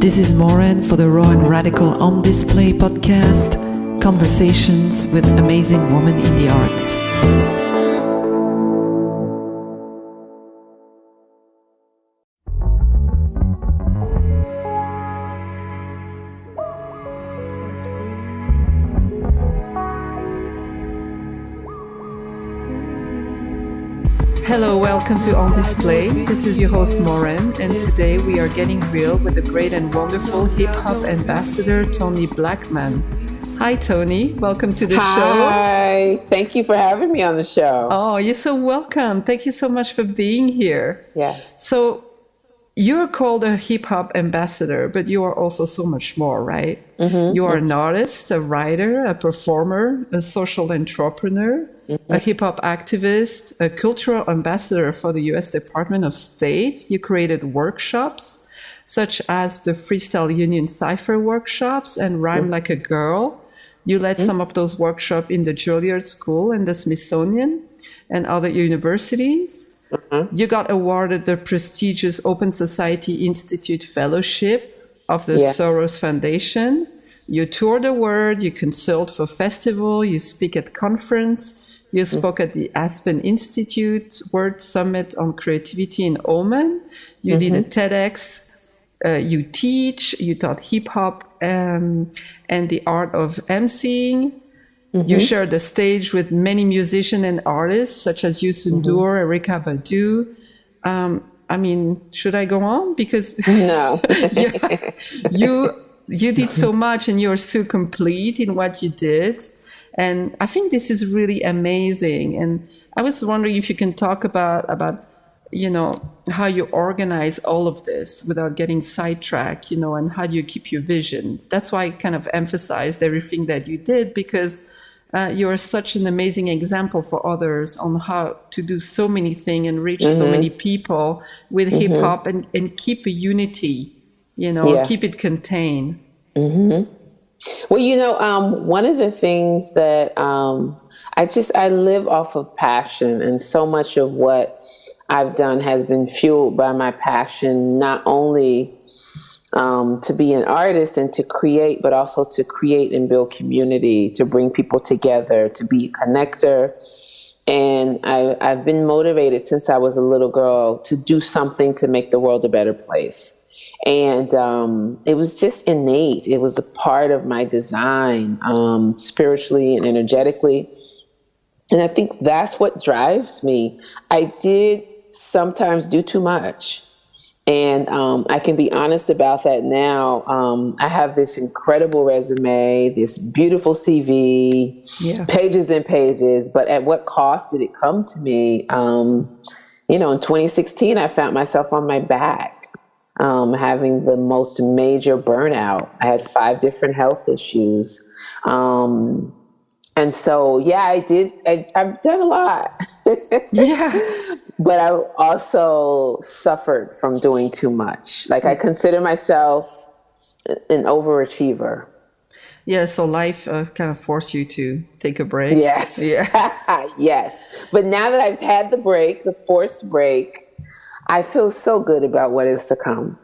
This is Maureen for the Raw and Radical On Display podcast, conversations with amazing women in the arts. Hello, welcome to On Display. This is your host Maureen, and today we are getting real with the great and wonderful hip-hop ambassador Toni Blackman. Hi Toni, welcome to the show. Hi, thank you for having me on the show. Oh, you're so welcome. Thank you so much for being here. Yes. So you're called a hip-hop ambassador, but you are also so much more, right? Mm-hmm. You are an artist, a writer, a performer, a social entrepreneur, a hip-hop activist, a cultural ambassador for the U.S. Department of State. You created workshops such as the Freestyle Union Cipher workshops and Rhyme Like a Girl. You led some of those workshops in the Juilliard School and the Smithsonian and other universities. You got awarded the prestigious Open Society Institute Fellowship of the Soros Foundation. You tour the world, you consult for festival, you speak at conference. You spoke at the Aspen Institute World Summit on Creativity in Oman. You did a TEDx. You teach. You taught hip hop and the art of emceeing. You shared the stage with many musicians and artists such as Youssou N'Dour, Erykah Badu. I mean, should I go on? Because No. you did so much, and you're so complete in what you did. And I think this is really amazing. And I was wondering if you can talk about how you organize all of this without getting sidetracked, and how do you keep your vision? That's why I kind of emphasized everything that you did, because you're such an amazing example for others on how to do so many things and reach so many people with hip hop and keep a unity, keep it contained. Well, one of the things that I live off of passion, and so much of what I've done has been fueled by my passion, not only to be an artist and to create, but also to create and build community, to bring people together, to be a connector. And I've been motivated since I was a little girl to do something to make the world a better place. And it was just innate. It was a part of my design, spiritually and energetically. And I think that's what drives me. I did sometimes do too much. And I can be honest about that now. I have this incredible resume, this beautiful CV, pages and pages. But at what cost did it come to me? In 2016, I found myself on my back. Having the most major burnout. I had 5 different health issues. And so, I've done a lot. But I also suffered from doing too much. Like, I consider myself an overachiever. Yeah, so life kind of forced you to take a break. Yeah. Yes. But now that I've had the break, the forced break, I feel so good about what is to come.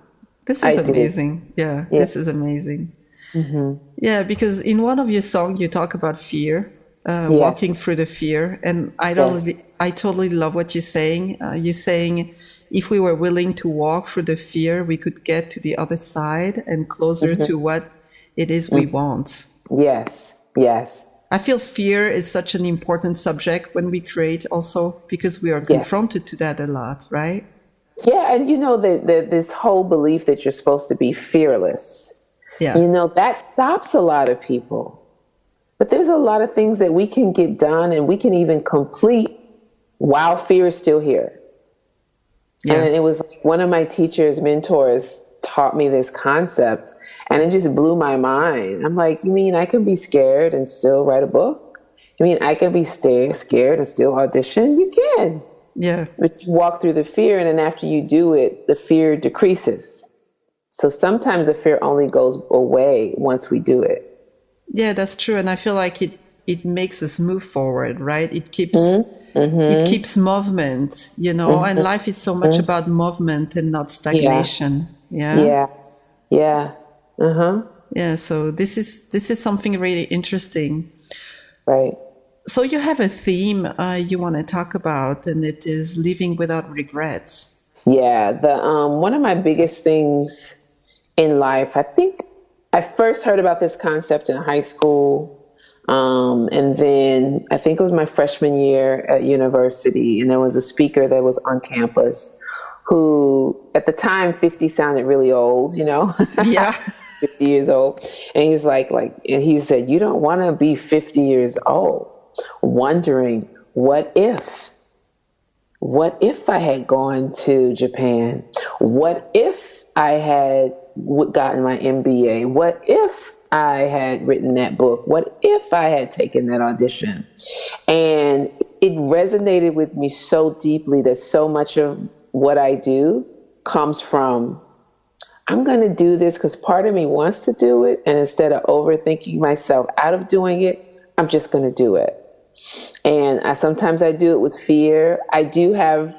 This is amazing. Yeah, this is amazing. Yeah, because in one of your songs, you talk about fear, walking through the fear. And I totally love what you're saying. You're saying if we were willing to walk through the fear, we could get to the other side and closer to what it is we want. Yes. I feel fear is such an important subject when we create also, because we are confronted to that a lot, right? Yeah, and this whole belief that you're supposed to be fearless, that stops a lot of people. But there's a lot of things that we can get done and we can even complete while fear is still here. Yeah. And it was like one of my teachers, mentors, taught me this concept, and it just blew my mind. I'm like, you mean I can be scared and still write a book? You mean I can be scared and still audition? You can. Yeah. But you walk through the fear, and then after you do it, the fear decreases. So sometimes the fear only goes away once we do it. Yeah, that's true. And I feel like it makes us move forward, right? It keeps it keeps movement, and life is so much about movement and not stagnation. Yeah. Yeah. Uh-huh. Yeah, so this is something really interesting. Right. So you have a theme you want to talk about, and it is living without regrets. Yeah. The one of my biggest things in life, I think I first heard about this concept in high school. And then I think it was my freshman year at university, and there was a speaker that was on campus who, at the time, 50 sounded really old, you know, Yeah. 50 years old. And he's and he said, you don't want to be 50 years old wondering, what if I had gone to Japan? What if I had gotten my MBA? What if I had written that book? What if I had taken that audition? And it resonated with me so deeply that so much of what I do comes from, I'm going to do this because part of me wants to do it. And instead of overthinking myself out of doing it, I'm just going to do it. And sometimes I do it with fear. I do have,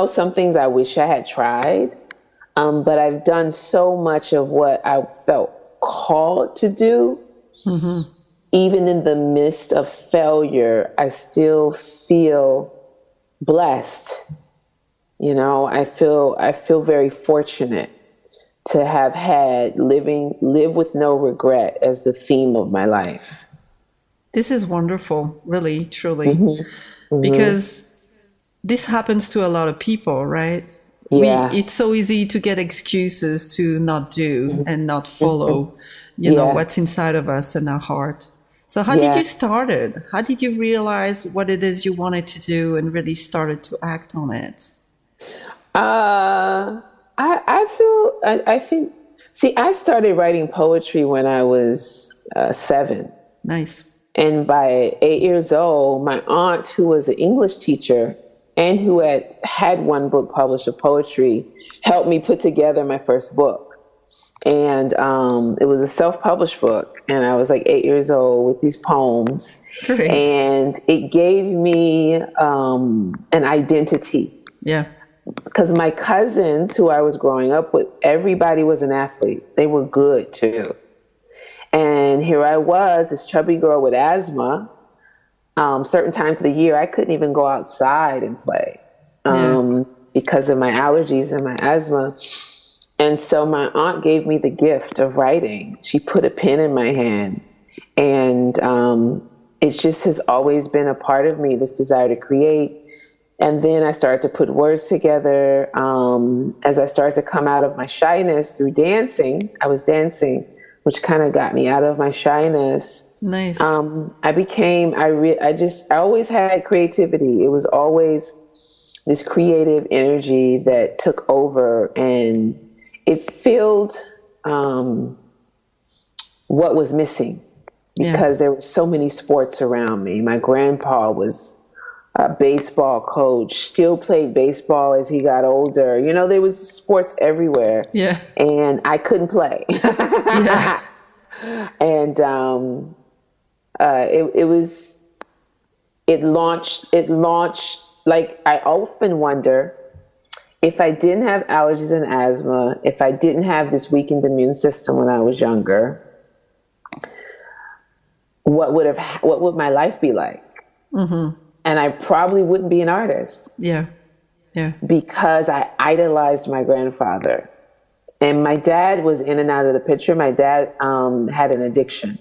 some things I wish I had tried. But I've done so much of what I felt called to do. Mm-hmm. Even in the midst of failure, I still feel blessed. I feel very fortunate to have had live with no regret as the theme of my life. This is wonderful, really, truly, mm-hmm. because this happens to a lot of people, right? Yeah. It's so easy to get excuses to not do mm-hmm. and not follow, mm-hmm. What's inside of us and our heart. So how did you start it? How did you realize what it is you wanted to do and really started to act on it? I started writing poetry when I was 7. Nice. And by 8 years old, my aunt, who was an English teacher and who had one book published of poetry, helped me put together my first book. And it was a self-published book. And I was like 8 years old with these poems. Great. And it gave me an identity. Yeah. Because my cousins who I was growing up with, everybody was an athlete. They were good too. And here I was, this chubby girl with asthma. Certain times of the year, I couldn't even go outside and play because of my allergies and my asthma. And so my aunt gave me the gift of writing. She put a pen in my hand. And it just has always been a part of me, this desire to create. And then I started to put words together as I started to come out of my shyness through dancing. I was dancing, which kind of got me out of my shyness. Nice. I always had creativity. It was always this creative energy that took over, and it filled what was missing because there were so many sports around me. My grandpa was a baseball coach, still played baseball as he got older. There was sports everywhere. Yeah. And I couldn't play. Yeah. And it launched, like, I often wonder if I didn't have allergies and asthma, if I didn't have this weakened immune system when I was younger, what would my life be like? Mm-hmm. And I probably wouldn't be an artist. Yeah. Yeah. Because I idolized my grandfather. And my dad was in and out of the picture. My dad had an addiction.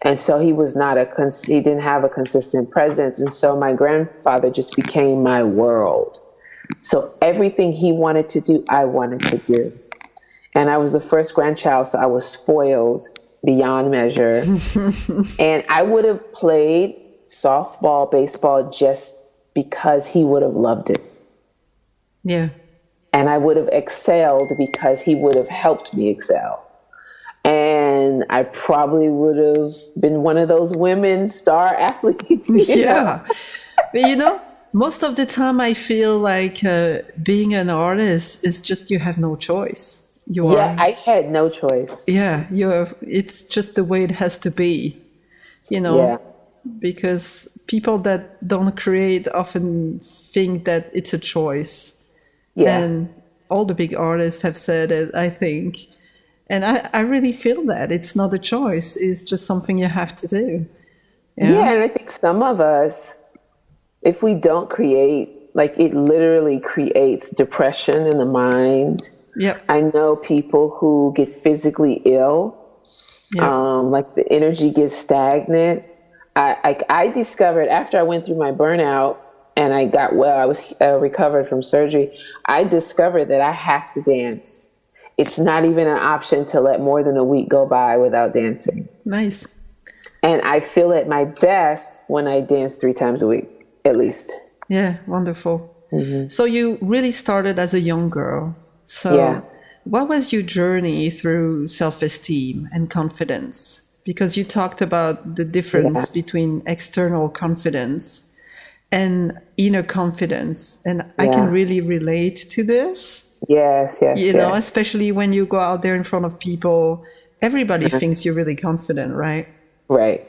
And so he didn't have a consistent presence. And so my grandfather just became my world. So everything he wanted to do, I wanted to do. And I was the first grandchild, so I was spoiled beyond measure. And I would have played softball, baseball, just because he would have loved it. Yeah. And I would have excelled because he would have helped me excel. And I probably would have been one of those women star athletes. Yeah. But most of the time I feel like being an artist is just, you have no choice. I had no choice. Yeah. It's just the way it has to be, Yeah. Because people that don't create often think that it's a choice. Yeah. And all the big artists have said it, I think. And I really feel that it's not a choice. It's just something you have to do. Yeah, and I think some of us, if we don't create, like it literally creates depression in the mind. Yep. I know people who get physically ill, Yep. like the energy gets stagnant. I discovered after I went through my burnout and I got well, I was recovered from surgery. I discovered that I have to dance. It's not even an option to let more than a week go by without dancing. Nice. And I feel at my best when I dance 3 times a week, at least. Yeah, wonderful. Mm-hmm. So you really started as a young girl. So yeah. What was your journey through self-esteem and confidence? Because you talked about the difference between external confidence and inner confidence. And I can really relate to this. Yes. You know, especially when you go out there in front of people, everybody thinks you're really confident, right? Right.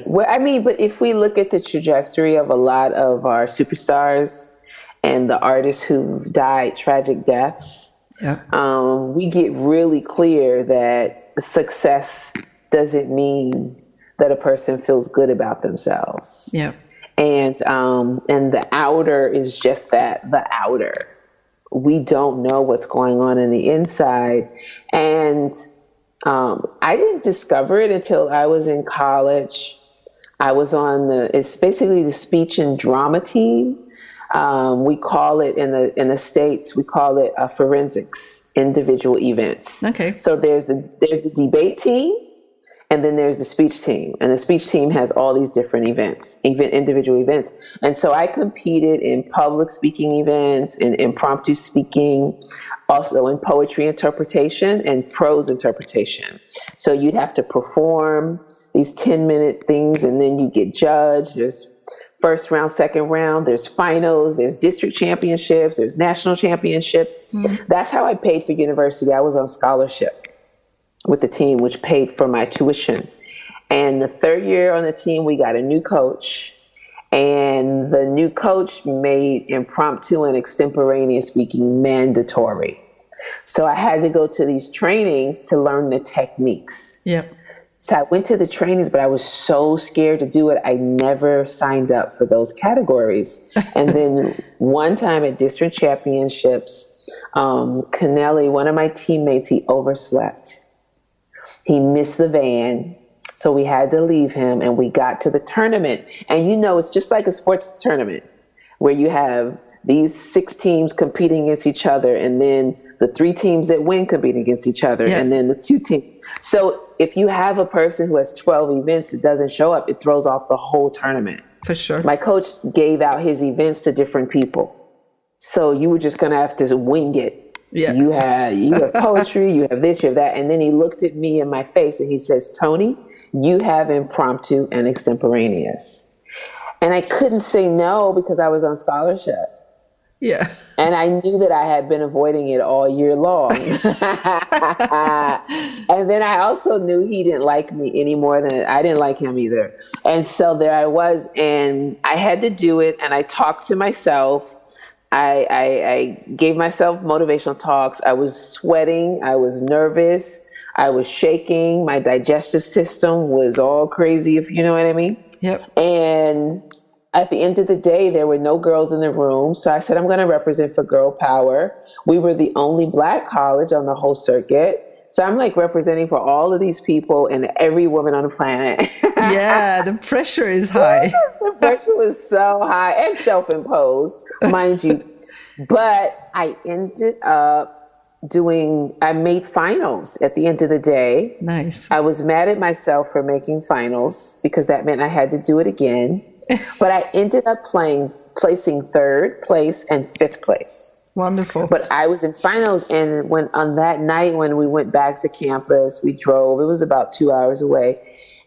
Well, I mean, but if we look at the trajectory of a lot of our superstars and the artists who've died tragic deaths, we get really clear that success doesn't mean that a person feels good about themselves. Yeah. And the outer is just that, the outer. We don't know what's going on in the inside. And I didn't discover it until I was in college. I was on it's basically the speech and drama team. We call it in the States, we call it forensics, individual events. Okay. So there's the debate team, and then there's the speech team. And the speech team has all these different individual events. And so I competed in public speaking events, in impromptu speaking, also in poetry interpretation and prose interpretation. So you'd have to perform these 10-minute things, and then you get judged. There's first round, second round, there's finals, there's district championships, there's national championships. Mm-hmm. That's how I paid for university. I was on scholarship with the team, which paid for my tuition. And the third year on the team, we got a new coach, and the new coach made impromptu and extemporaneous speaking mandatory. So I had to go to these trainings to learn the techniques. Yep. So I went to the trainings, but I was so scared to do it. I never signed up for those categories. And then one time at district championships, Kennelly, one of my teammates, he overslept. He missed the van. So we had to leave him, and we got to the tournament. And it's just like a sports tournament where you have these 6 teams competing against each other, and then the 3 teams that win competing against each other, and then the 2 teams. So if you have a person who has 12 events that doesn't show up, it throws off the whole tournament. For sure. My coach gave out his events to different people. So you were just going to have to wing it. Yeah. You have poetry, you have this, you have that. And then he looked at me in my face and he says, Toni, you have impromptu and extemporaneous. And I couldn't say no because I was on scholarship. Yeah. And I knew that I had been avoiding it all year long. And then I also knew he didn't like me any more than I didn't like him either. And so there I was, and I had to do it. And I talked to myself. I gave myself motivational talks. I was sweating. I was nervous. I was shaking. My digestive system was all crazy, if you know what I mean. Yep. And at the end of the day, there were no girls in the room. So I said, I'm going to represent for girl power. We were the only Black college on the whole circuit. So I'm like representing for all of these people and every woman on the planet. Yeah, the pressure is high. The pressure was so high and self-imposed, mind you. But I ended up I made finals at the end of the day. Nice. I was mad at myself for making finals because that meant I had to do it again. But I ended up placing 3rd place and 5th place. Wonderful. But I was in finals, and on that night when we went back to campus, we drove. It was about 2 hours away,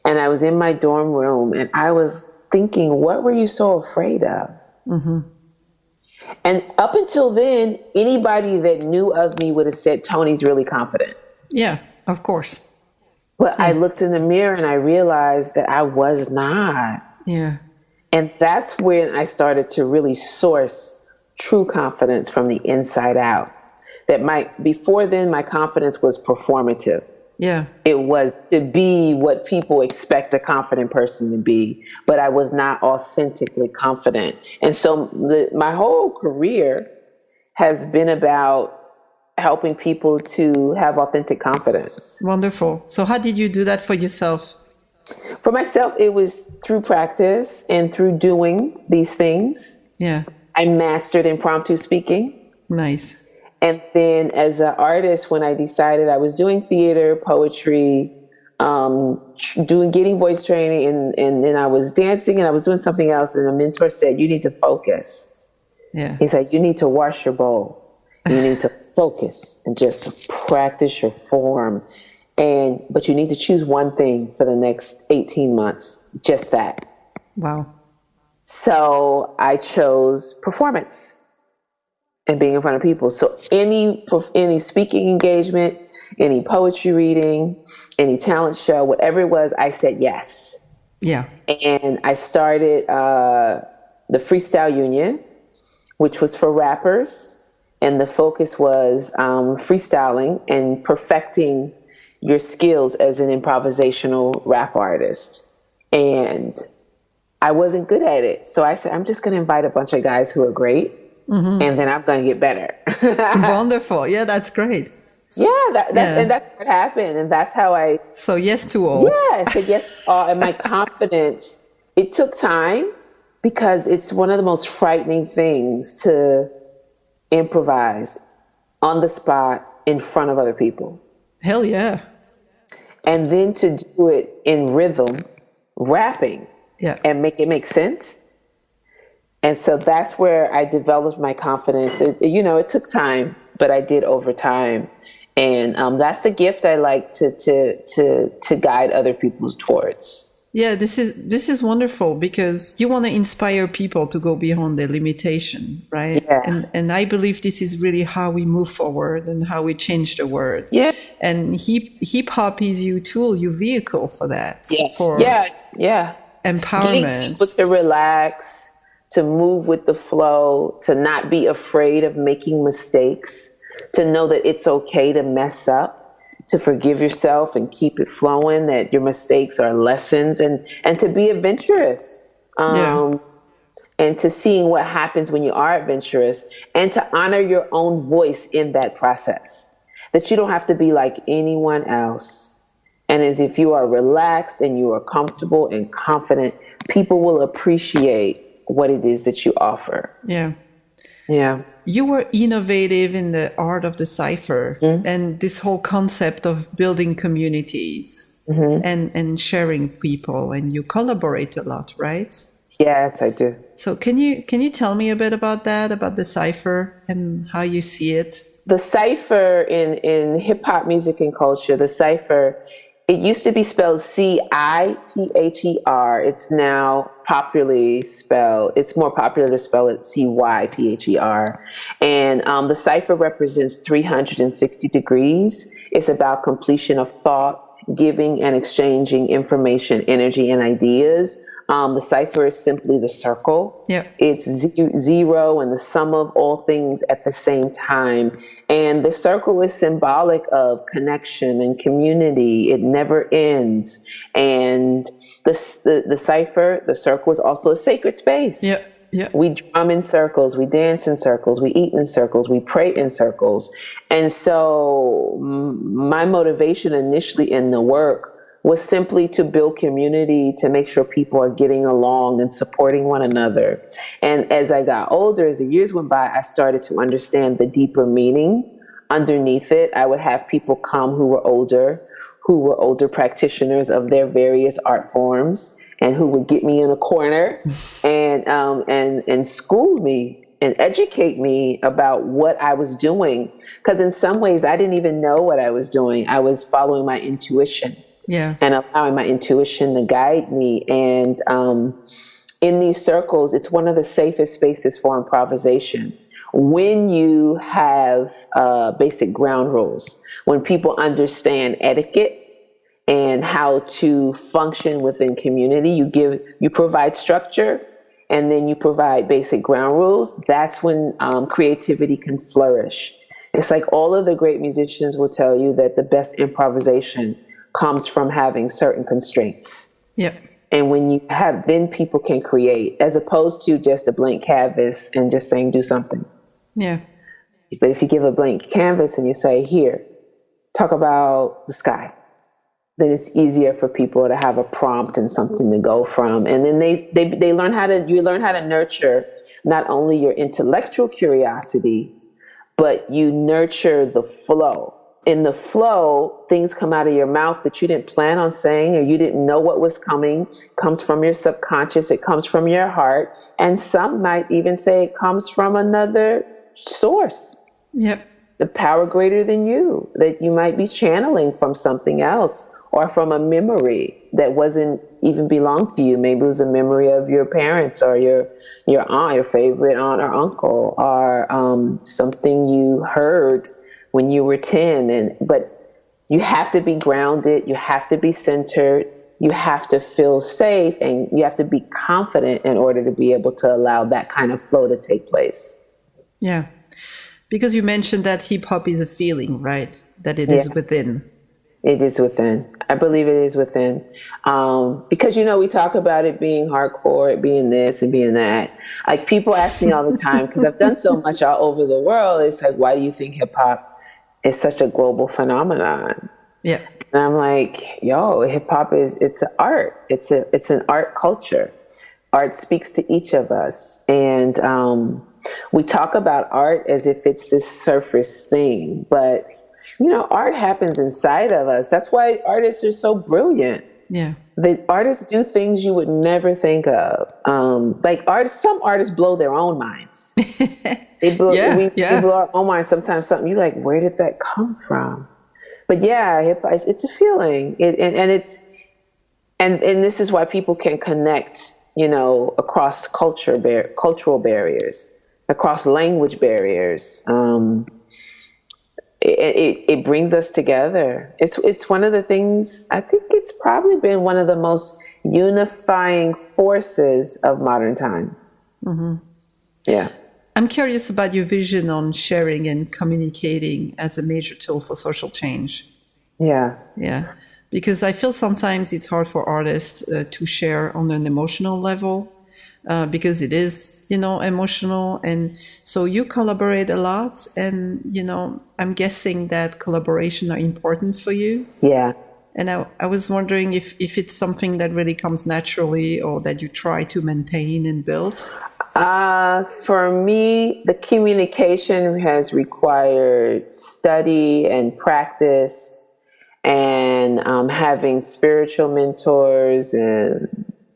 and I was in my dorm room, and I was thinking, what were you so afraid of? Mm-hmm. And up until then, anybody that knew of me would have said, Toni's really confident. Yeah, of course. But I looked in the mirror and I realized that I was not. Yeah. And that's when I started to really source true confidence from the inside out. before then, my confidence was performative. Yeah. It was to be what people expect a confident person to be, but I was not authentically confident. And so my whole career has been about helping people to have authentic confidence. Wonderful. So how did you do that for yourself? For myself, it was through practice and through doing these things. Yeah. I mastered impromptu speaking. Nice. And then as an artist, when I decided I was doing theater, poetry, getting voice training, and then I was dancing and I was doing something else. And a mentor said, you need to focus. Yeah. He said, you need to wash your bowl. You need to focus and just practice your form. But you need to choose one thing for the next 18 months, just that. Wow. So I chose performance and being in front of people. So any speaking engagement, any poetry reading, any talent show, whatever it was, I said yes. Yeah. And I started the Freestyle Union, which was for rappers. And the focus was freestyling and perfecting your skills as an improvisational rap artist. And I wasn't good at it. So I said, I'm just going to invite a bunch of guys who are great. Mm-hmm. And then I'm going to get better. Wonderful. Yeah, that's great. And that's what happened. And that's how I... So yes to all. Yeah, I said yes to all. And my confidence, it took time because it's one of the most frightening things to improvise on the spot in front of other people. Hell yeah. And then to do it in rhythm, rapping, and make it make sense. And so that's where I developed my confidence. It took time, but I did over time. And that's the gift I like to guide other people towards. Yeah, this is wonderful because you want to inspire people to go beyond their limitation, right? Yeah. And I believe this is really how we move forward and how we change the world. Yeah. And hip hop is your tool, your vehicle for that. Yes. For empowerment. Getting people to relax, to move with the flow, to not be afraid of making mistakes, to know that it's okay to mess up, to forgive yourself and keep it flowing, that your mistakes are lessons, and to be adventurous. And to seeing what happens when you are adventurous, and to honor your own voice in that process, that you don't have to be like anyone else. And as if you are relaxed and you are comfortable and confident, people will appreciate what it is that you offer. Yeah. Yeah. You were innovative in the art of the Cipher and this whole concept of building communities and sharing people, and you collaborate a lot, right? Yes, I do. So can you tell me a bit about that, about the Cipher and how you see it? The Cipher in hip hop music and culture, the Cipher, it used to be spelled Cipher. It's now it's more popular to spell it Cypher. And the Cipher represents 360 degrees. It's about completion of thought, giving and exchanging information, energy, and ideas. The Cipher is simply the circle. Yeah. It's zero and the sum of all things at the same time. And the circle is symbolic of connection and community. It never ends. And the Cipher, the circle, is also a sacred space. Yeah. Yeah. We drum in circles, we dance in circles, we eat in circles, we pray in circles. And so my motivation initially in the work was simply to build community, to make sure people are getting along and supporting one another. And as I got older, as the years went by, I started to understand the deeper meaning underneath it. I would have people come who were older practitioners of their various art forms, and who would get me in a corner and school me and educate me about what I was doing. Because in some ways, I didn't even know what I was doing. I was following my intuition. Yeah. And allowing my intuition to guide me. And in these circles, it's one of the safest spaces for improvisation. When you have basic ground rules, when people understand etiquette and how to function within community, you provide structure, and then you provide basic ground rules. That's when creativity can flourish. It's like all of the great musicians will tell you that the best improvisation comes from having certain constraints. Yeah. And when you have, then people can create, as opposed to just a blank canvas and just saying, do something. Yeah. But if you give a blank canvas and you say, here, talk about the sky, then it's easier for people to have a prompt and something to go from. And then they learn you learn how to nurture not only your intellectual curiosity, but you nurture the flow. In the flow, things come out of your mouth that you didn't plan on saying, or you didn't know what was coming. It comes from your subconscious. It comes from your heart. And some might even say it comes from another source. Yep. The power greater than you, that you might be channeling from something else, or from a memory that wasn't even belonged to you. Maybe it was a memory of your parents, or your aunt, your favorite aunt or uncle, or something you heard when you were 10. But you have to be grounded. You have to be centered. You have to feel safe, and you have to be confident in order to be able to allow that kind of flow to take place. Yeah. Because you mentioned that hip hop is a feeling, right? That it is within. It is within. I believe it is within. Because, we talk about it being hardcore, it being this and being that. Like, people ask me all the time, because I've done so much all over the world. It's like, why do you think hip hop is such a global phenomenon? Yeah. And I'm like, hip hop it's an art. It's an art culture. Art speaks to each of us. And we talk about art as if it's this surface thing, but art happens inside of us. That's why artists are so brilliant. Yeah. The artists do things you would never think of. Some artists blow their own minds. We blow our own minds. Sometimes something you're like, where did that come from? But yeah, hip hop, it's a feeling. And this is why people can connect, across cultural barriers, across language barriers. It brings us together. It's one of the things, I think it's probably been one of the most unifying forces of modern time. Mm-hmm. Yeah. I'm curious about your vision on sharing and communicating as a major tool for social change. Yeah. Yeah. Because I feel sometimes it's hard for artists to share on an emotional level. Because it is, emotional. And so you collaborate a lot. And, I'm guessing that collaboration are important for you. Yeah. And I was wondering if it's something that really comes naturally or that you try to maintain and build. For me, the communication has required study and practice, and having spiritual mentors and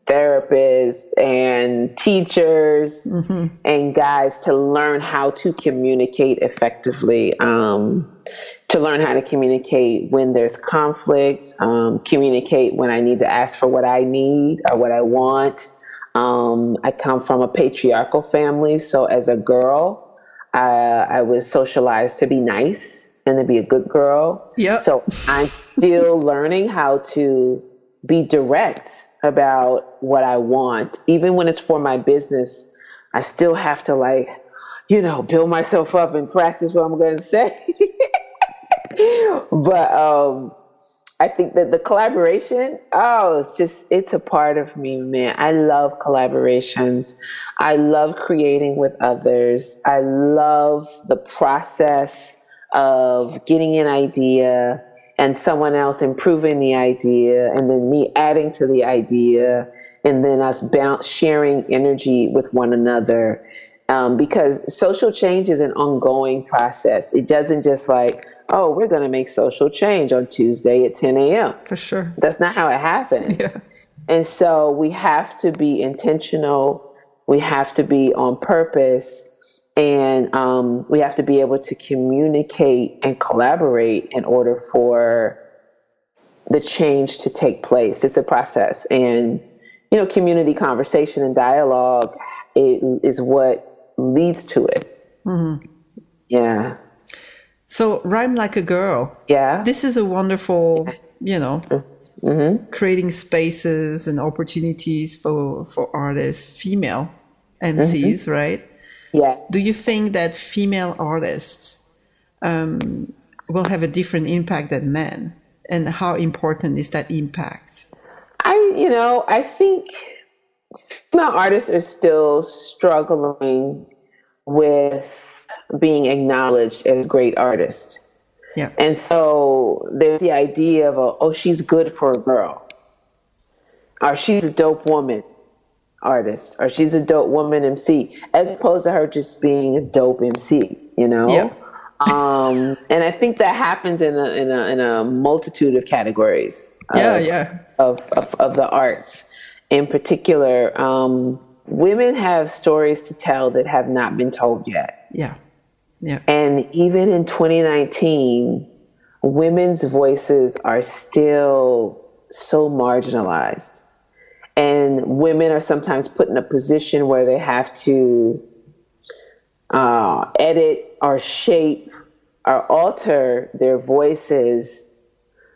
therapists and teachers and guides to learn how to communicate effectively, to learn how to communicate when there's conflict, communicate when I need to ask for what I need or what I want. I come from a patriarchal family, so as a girl, I was socialized to be nice and to be a good girl. Yep. So I'm still learning how to be direct about what I want. Even when it's for my business, I still have to build myself up and practice what I'm going to say. But I think that the collaboration, it's a part of me, man. I love collaborations. I love creating with others. I love the process of getting an idea and someone else improving the idea, and then me adding to the idea, and then us sharing energy with one another. Because social change is an ongoing process. It doesn't just we're going to make social change on Tuesday at 10 a.m. For sure. That's not how it happens. Yeah. And so we have to be intentional. We have to be on purpose. And we have to be able to communicate and collaborate in order for the change to take place. It's a process. And, community conversation and dialogue is what leads to it. Mm-hmm. Yeah. So Rhyme Like a Girl. Yeah. This is a wonderful, creating spaces and opportunities for artists, female MCs, right? Yes. Do you think that female artists will have a different impact than men? And how important is that impact? I think female artists are still struggling with being acknowledged as great artists. Yeah. And so there's the idea of, she's good for a girl, or she's a dope woman artist, or she's a dope woman MC, as opposed to her just being a dope MC, Yeah. And I think that happens in a multitude of categories. Of the arts. In particular, women have stories to tell that have not been told yet. Yeah. Yeah. And even in 2019, women's voices are still so marginalized. And women are sometimes put in a position where they have to edit or shape or alter their voices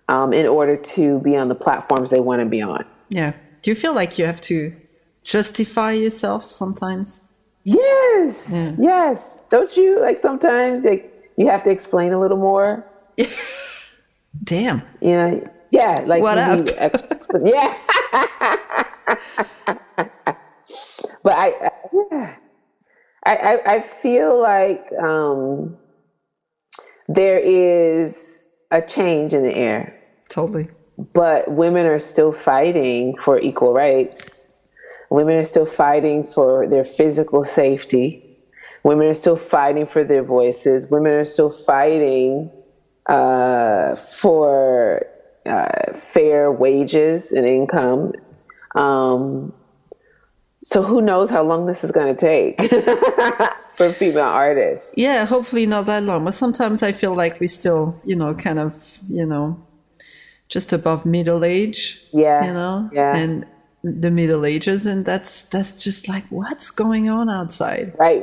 in order to be on the platforms they want to be on. Yeah. Do you feel like you have to justify yourself sometimes? Yes. Yeah. Yes. Don't you? Like sometimes you have to explain a little more. Damn. Yeah. Like what up? Yeah. But I feel like there is a change in the air. Totally. But women are still fighting for equal rights. Women are still fighting for their physical safety. Women are still fighting for their voices. Women are still fighting for fair wages and income. So who knows how long this is going to take for female artists? Yeah, hopefully not that long. But sometimes I feel like we still, kind of, just above middle age. Yeah. Yeah. And the Middle Ages, and that's just like, what's going on outside? Right.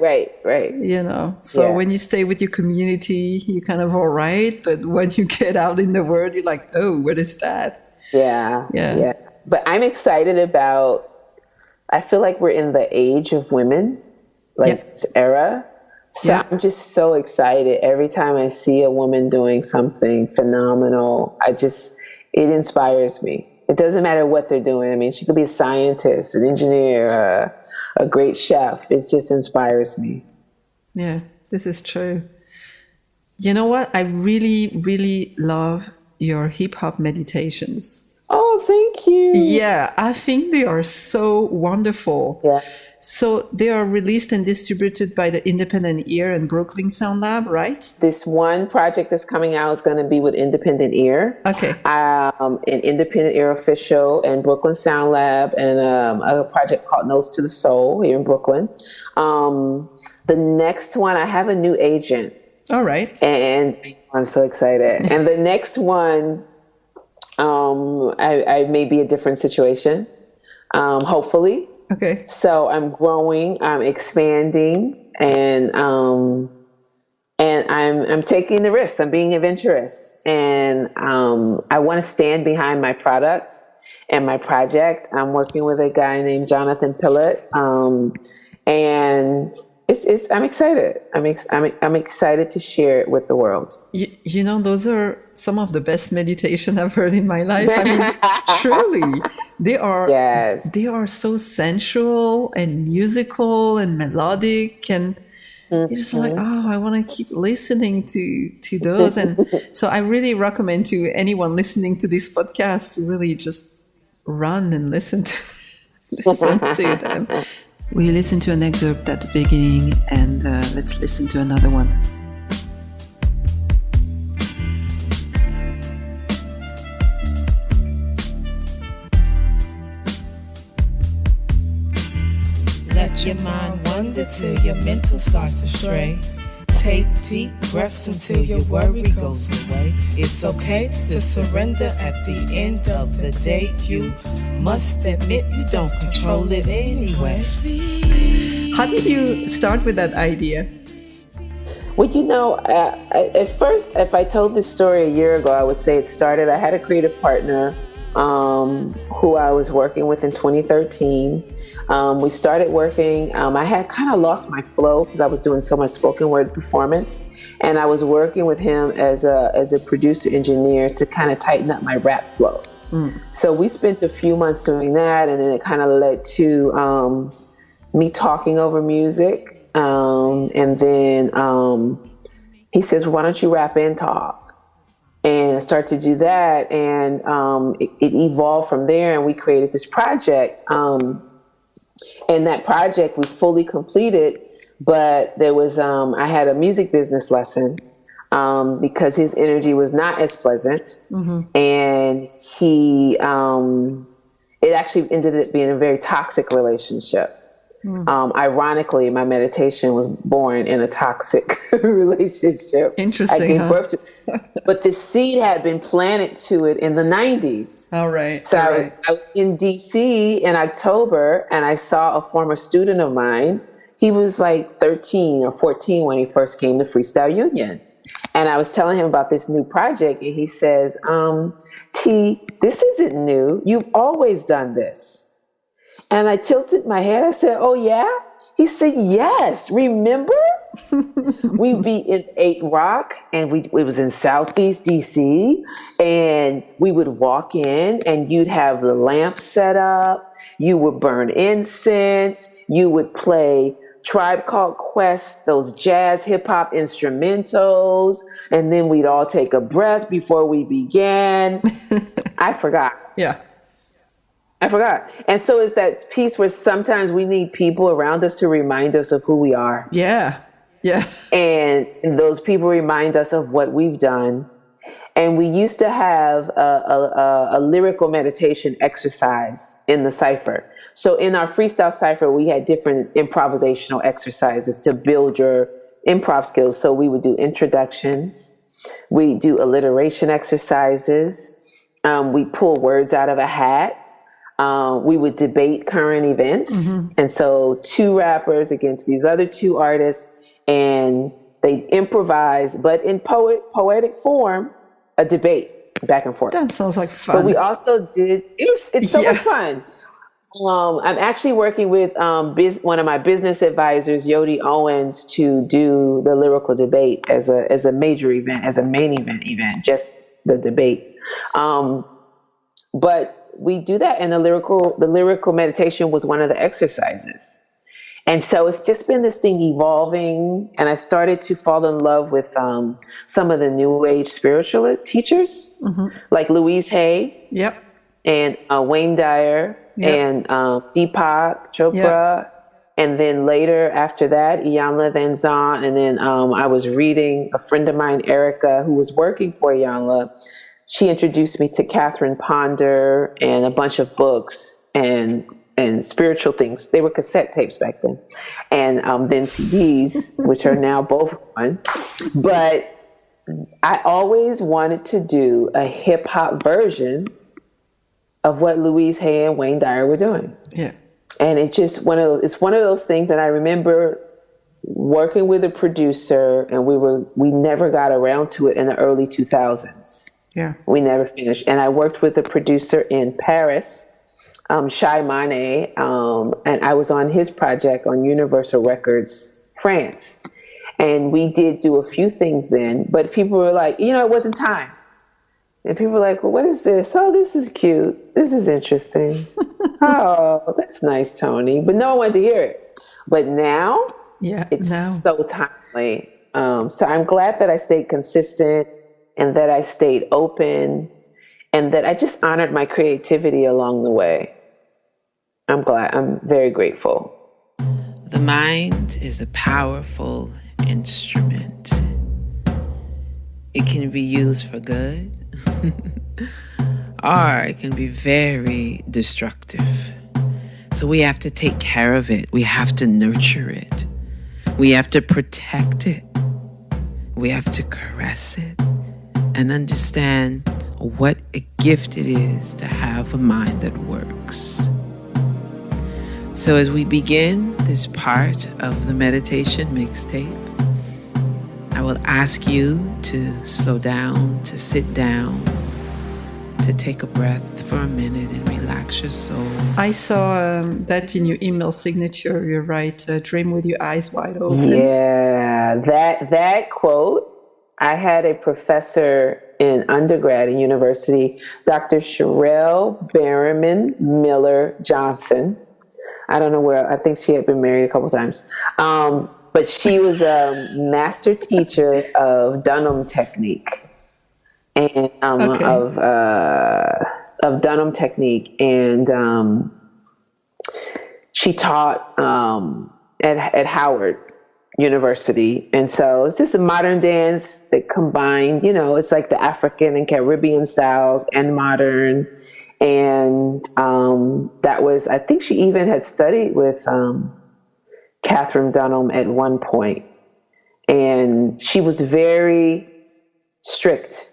So when you stay with your community, you're kind of all right, but when you get out in the world, you're like, oh, what is that? Yeah. But I'm excited about, I feel like we're in the age of women, this era. So I'm just so excited every time I see a woman doing something phenomenal. It inspires me. It doesn't matter what they're doing. I mean, she could be a scientist, an engineer, a great chef. It just inspires me. Yeah, this is true. You know what? I really, really love your hip hop meditations. Oh, thank you. Yeah, I think they are so wonderful. Yeah. So they are released and distributed by the Independent Ear and Brooklyn Sound Lab, right? This one project that's coming out is going to be with Independent Ear. Okay. An Independent Ear Official and Brooklyn Sound Lab, and a project called Notes to the Soul here in Brooklyn. The next one, I have a new agent. All right. And I'm so excited. And the next one, I may be a different situation, hopefully. Okay. So I'm growing, I'm expanding, and I'm taking the risks. I'm being adventurous, and I want to stand behind my product and my project. I'm working with a guy named Jonathan Pillett, and I'm excited. I'm excited to share it with the world. Those are some of the best meditation I've heard in my life. I mean, truly, they are. Yes. They are so sensual and musical and melodic, and you're just like, oh, I want to keep listening to those. And so I really recommend to anyone listening to this podcast to really just run and listen to them. We listened to an excerpt at the beginning, and let's listen to another one. Let your mind wander till your mental starts to stray. Take deep breaths until your worry goes away. It's okay to surrender at the end of the day. You must admit you don't control it anyway. How did you start with that idea? Well, at first, if I told this story a year ago, I would say it started, I had a creative partner who I was working with in 2013. We started working. I had kind of lost my flow because I was doing so much spoken word performance. And I was working with him as a producer engineer to kind of tighten up my rap flow. So we spent a few months doing that, and then it kind of led to me talking over music. And then he says, why don't you rap and talk? And I started to do that, and it evolved from there, and we created this project. And that project we fully completed, but there was I had a music business lesson because his energy was not as pleasant, and he it actually ended up being a very toxic relationship. Ironically, my meditation was born in a toxic relationship. Interesting. I gave birth to, but the seed had been planted to it in the 90s. All right. So All right. I was in DC in October, and I saw a former student of mine. He was like 13 or 14 when he first came to Freestyle Union. And I was telling him about this new project, and he says, T, this isn't new. You've always done this. And I tilted my head. I said, oh, yeah? He said, yes. Remember? We'd be in 8 Rock, and it was in Southeast DC. And we would walk in, and you'd have the lamp set up. You would burn incense. You would play Tribe Called Quest, those jazz hip hop instrumentals. And then we'd all take a breath before we began. I forgot. Yeah. I forgot. And so it's that piece where sometimes we need people around us to remind us of who we are. Yeah. Yeah. And those people remind us of what we've done. And we used to have a lyrical meditation exercise in the Cipher. So in our freestyle Cipher, we had different improvisational exercises to build your improv skills. So we would do introductions. We do alliteration exercises. We pull words out of a hat. We would debate current events. And so 2 rappers against these other 2 artists, and they improvise, but in poetic form, a debate back and forth. That sounds like fun. But we also did, it's so much fun. I'm actually working with one of my business advisors, Yodi Owens, to do the lyrical debate as a major event, as a main event, just the debate. But we do that, and the lyrical meditation was one of the exercises. And so it's just been this thing evolving, and I started to fall in love with some of the new age spiritual teachers, like Louise Hay, and Wayne Dyer, and Deepak Chopra, and then later after that, Iyanla Vanzant, and then I was reading a friend of mine, Erica, who was working for Iyanla. She introduced me to Catherine Ponder and a bunch of books and spiritual things. They were cassette tapes back then. And then CDs, which are now both gone. But I always wanted to do a hip hop version of what Louise Hay and Wayne Dyer were doing. Yeah. And it's just one of those things that I remember working with a producer, and we never got around to it in the early 2000s. Yeah. We never finished. And I worked with a producer in Paris, Shai Mane, and I was on his project on Universal Records, France. And we did do a few things then, but people were like, it wasn't time. And people were like, well, what is this? Oh, this is cute. This is interesting. Oh, that's nice, Toni. But no one wanted to hear it. But now, it's so timely. So I'm glad that I stayed consistent, and that I stayed open, and that I just honored my creativity along the way. I'm glad. I'm very grateful. The mind is a powerful instrument. It can be used for good, or it can be very destructive. So we have to take care of it. We have to nurture it. We have to protect it. We have to caress it and understand what a gift it is to have a mind that works. So as we begin this part of the meditation mixtape, I will ask you to slow down, to sit down, to take a breath for a minute and relax your soul. I saw that in your email signature. You write, dream with your eyes wide open. Yeah, that quote I had a professor in undergrad in university, Dr. Sherelle Berriman Miller Johnson. I don't know where, I think she had been married a couple times. But she was a master teacher of Dunham technique and of Dunham technique. And she taught at Howard University. And so it's just a modern dance that combined, you know, it's like the African and Caribbean styles and modern. And that was, I think she even had studied with Catherine Dunham at one point. And she was very strict.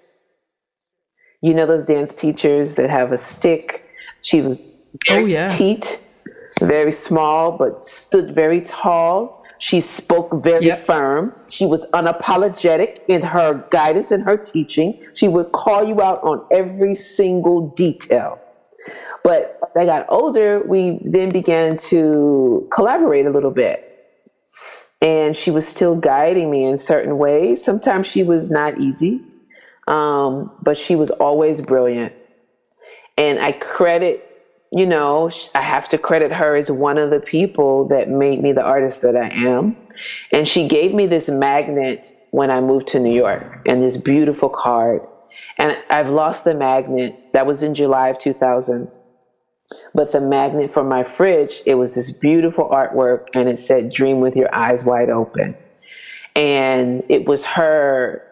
You know those dance teachers that have a stick? She was very petite, very small, but stood very tall. She spoke very firm. She was unapologetic in her guidance and her teaching. She would call you out on every single detail. But as I got older, we then began to collaborate a little bit. And she was still guiding me in certain ways. Sometimes she was not easy, but she was always brilliant. And I credit, you know, I have to credit her as one of the people that made me the artist that I am. And she gave me this magnet when I moved to New York and this beautiful card. And I've lost the magnet. That was in July of 2000. But the magnet for my fridge, it was this beautiful artwork and it said, "Dream with your eyes wide open." And it was her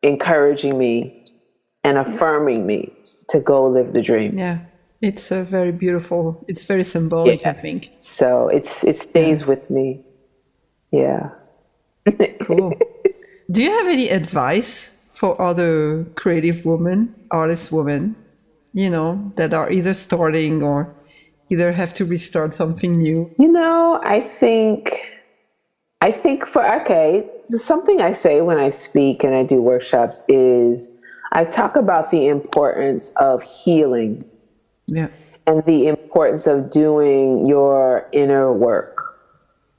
encouraging me and affirming me to go live the dream. Yeah. It's a very beautiful, it's very symbolic, I think. So it stays with me. Yeah. Cool. Do you have any advice for other creative women, artist women, you know, that are either starting or either have to restart something new? You know, I think something I say when I speak and I do workshops is I talk about the importance of healing. Yeah. And the importance of doing your inner work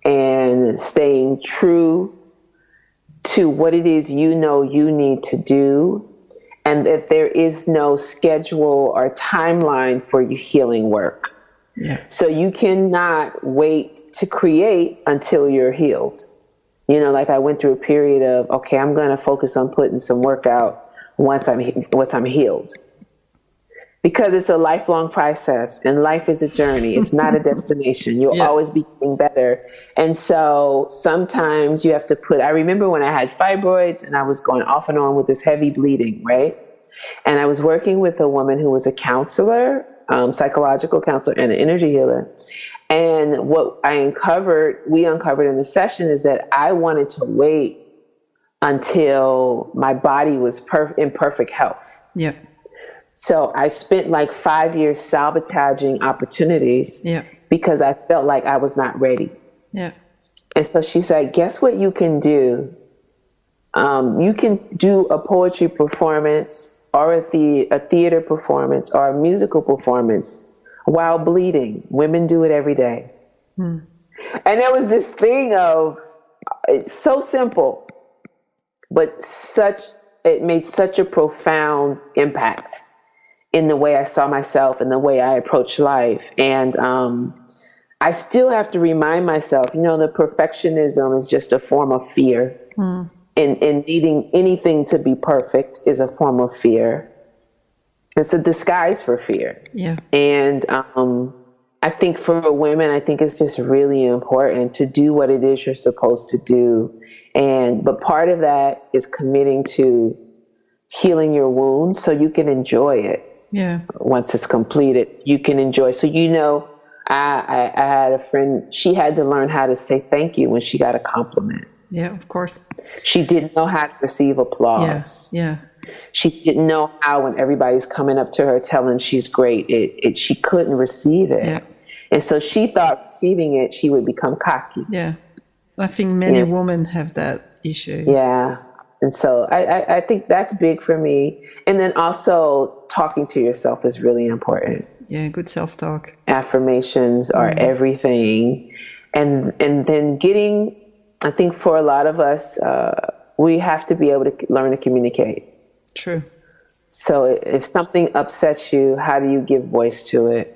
and staying true to what it is you know you need to do, and that there is no schedule or timeline for your healing work. Yeah. So you cannot wait to create until you're healed. You know, like I went through a period of, okay, I'm going to focus on putting some work out once I'm healed. Because it's a lifelong process and life is a journey. It's not a destination. You'll always be getting better. And so sometimes you have to I remember when I had fibroids and I was going off and on with this heavy bleeding, right? And I was working with a woman who was a counselor, psychological counselor and an energy healer. And what we uncovered in the session is that I wanted to wait until my body was in perfect health. Yeah. So I spent like 5 years sabotaging opportunities because I felt like I was not ready. Yeah. And so she said, guess what you can do? You can do a poetry performance or a theater performance or a musical performance while bleeding. Women do it every day. And there was this thing of, it's so simple, but it made such a profound impact in the way I saw myself and the way I approach life. And I still have to remind myself, you know, the perfectionism is just a form of fear. And needing anything to be perfect is a form of fear. It's a disguise for fear. Yeah. And I think for women, I think it's just really important to do what it is you're supposed to do. But part of that is committing to healing your wounds so you can enjoy it. Yeah. Once it's completed, you can enjoy. So, you know, I had a friend, she had to learn how to say thank you when she got a compliment. Yeah, of course. She didn't know how to receive applause. Yeah. She didn't know how, when everybody's coming up to her telling she's great, she couldn't receive it. Yeah. And so she thought receiving it, she would become cocky. Yeah. I think many women have that issue. Yeah. And so I think that's big for me. And then also talking to yourself is really important. Yeah, good self-talk. Affirmations are everything. And then getting, I think for a lot of us, we have to be able to learn to communicate. True. So if something upsets you, how do you give voice to it?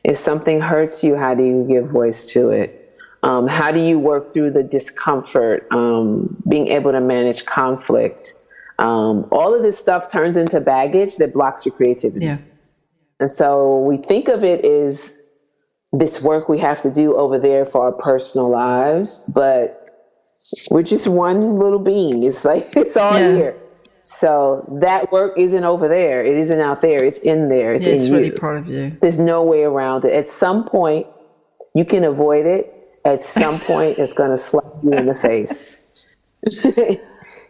If something hurts you, how do you give voice to it? How do you work through the discomfort, being able to manage conflict? All of this stuff turns into baggage that blocks your creativity. Yeah. And so we think of it as this work we have to do over there for our personal lives, but we're just one little being. It's like, it's all here. So that work isn't over there. It isn't out there. It's in there. It's in it's you. really part of you. There's no way around it. At some point, you can avoid it. At some point, it's going to slap you in the face.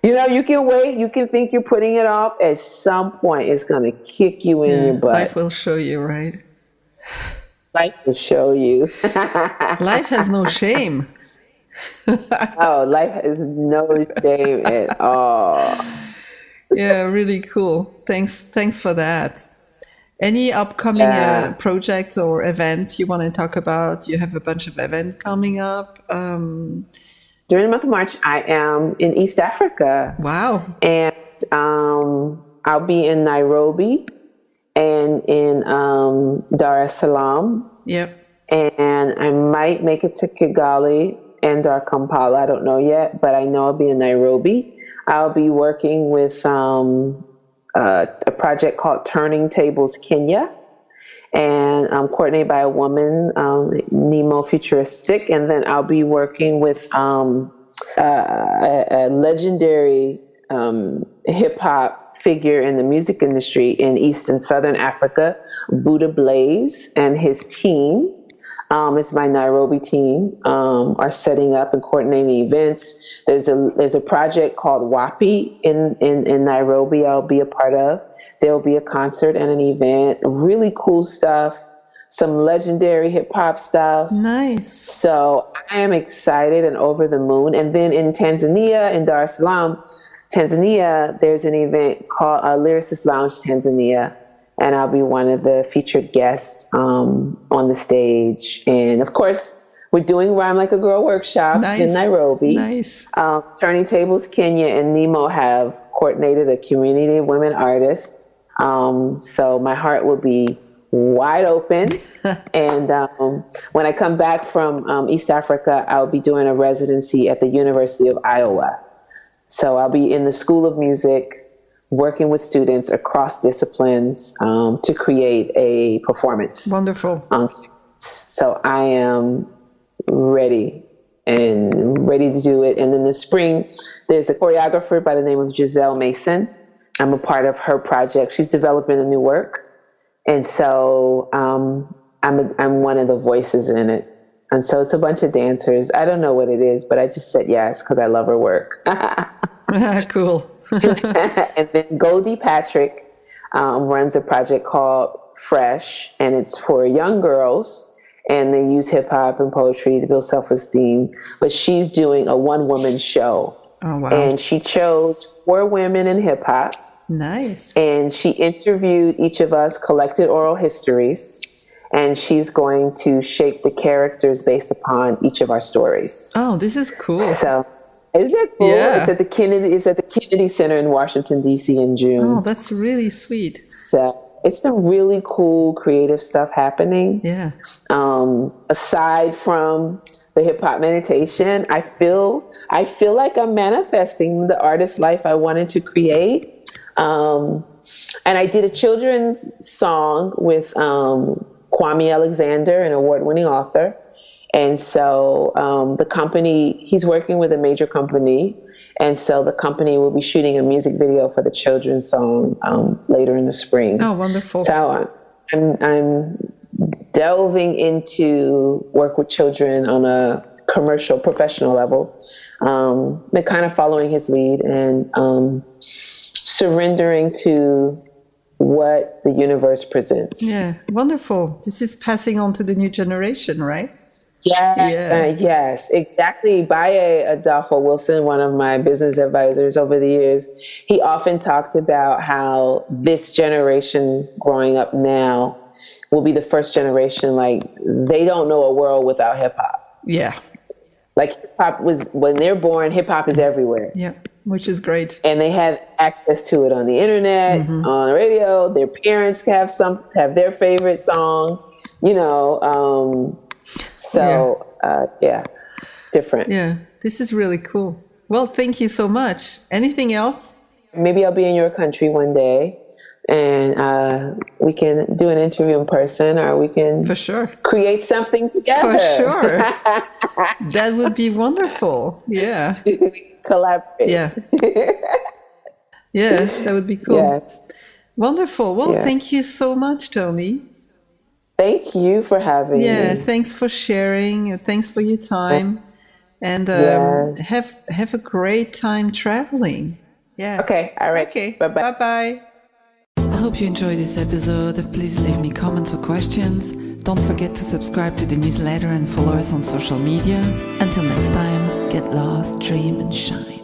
You know, you can wait. You can think you're putting it off. At some point, it's going to kick you in your butt. Life will show you, right? Life will show you. Life has no shame. Oh, life has no shame at all. Yeah, really cool. Thanks for that. Any upcoming projects or events you want to talk about? You have a bunch of events coming up. During the month of March, I am in East Africa. Wow. And I'll be in Nairobi and in Dar es Salaam. Yep. And I might make it to Kigali and or Kampala. I don't know yet, but I know I'll be in Nairobi. I'll be working with a project called Turning Tables Kenya, and coordinated by a woman, Nemo Futuristic. And then I'll be working with a legendary hip hop figure in the music industry in East and Southern Africa, Buddha Blaze, and his team. It's my Nairobi team, are setting up and coordinating events. There's a project called WAPI in Nairobi I'll be a part of. There'll be a concert and an event, really cool stuff, some legendary hip hop stuff. Nice. So I am excited and over the moon. And then in Tanzania, in Dar es Salaam, Tanzania, there's an event called Lyricist Lounge Tanzania. And I'll be one of the featured guests on the stage. And of course, we're doing Rhyme Like a Girl workshops in Nairobi. Nice. Turning Tables Kenya and Nemo have coordinated a community of women artists. So my heart will be wide open. And when I come back from East Africa, I'll be doing a residency at the University of Iowa. So I'll be in the School of Music, working with students across disciplines to create a performance. Wonderful. So I am ready to do it. And in the spring, there's a choreographer by the name of Giselle Mason. I'm a part of her project. She's developing a new work. And so I'm one of the voices in it. And so it's a bunch of dancers. I don't know what it is, but I just said yes because I love her work. Cool. And then Goldie Patrick runs a project called Fresh, and it's for young girls, and they use hip hop and poetry to build self-esteem. But she's doing a one-woman show. Oh, wow. And she chose 4 women in hip hop. Nice. And she interviewed each of us, collected oral histories, and she's going to shape the characters based upon each of our stories. Oh, this is cool. So, isn't that cool? Yeah. It's at the Kennedy Center in Washington, D.C. in June. Oh, that's really sweet. So it's some really cool creative stuff happening. Yeah. Aside from the hip hop meditation, I feel like I'm manifesting the artist life I wanted to create. And I did a children's song with Kwame Alexander, an award-winning author. And so the company, he's working with a major company. And so the company will be shooting a music video for the children's song later in the spring. Oh, wonderful. So I'm delving into work with children on a commercial, professional level, but kind of following his lead and surrendering to what the universe presents. Yeah, wonderful. This is passing on to the new generation, right? Yes, yes, exactly. Baye Adolfo Wilson, one of my business advisors over the years, he often talked about how this generation growing up now will be the first generation, like, they don't know a world without hip hop. Yeah. Like, hip hop was, when they're born, hip hop is everywhere. Yeah. which is great. And they have access to it on the internet, on the radio. Their parents have their favorite song, you know. Different. Yeah, this is really cool. Well, thank you so much. Anything else? Maybe I'll be in your country one day, and we can do an interview in person, or we can for sure create something together. For sure. That would be wonderful. Yeah. Collaborate. Yeah. Yeah, that would be cool. Yes. Wonderful. Well, thank you so much, Toni. Thank you for having me. Yeah, thanks for sharing. Thanks for your time. And have a great time traveling. Yeah. Okay. All right. Okay. Bye-bye. Bye-bye. I hope you enjoyed this episode. Please leave me comments or questions. Don't forget to subscribe to the newsletter and follow us on social media. Until next time, get lost, dream, and shine.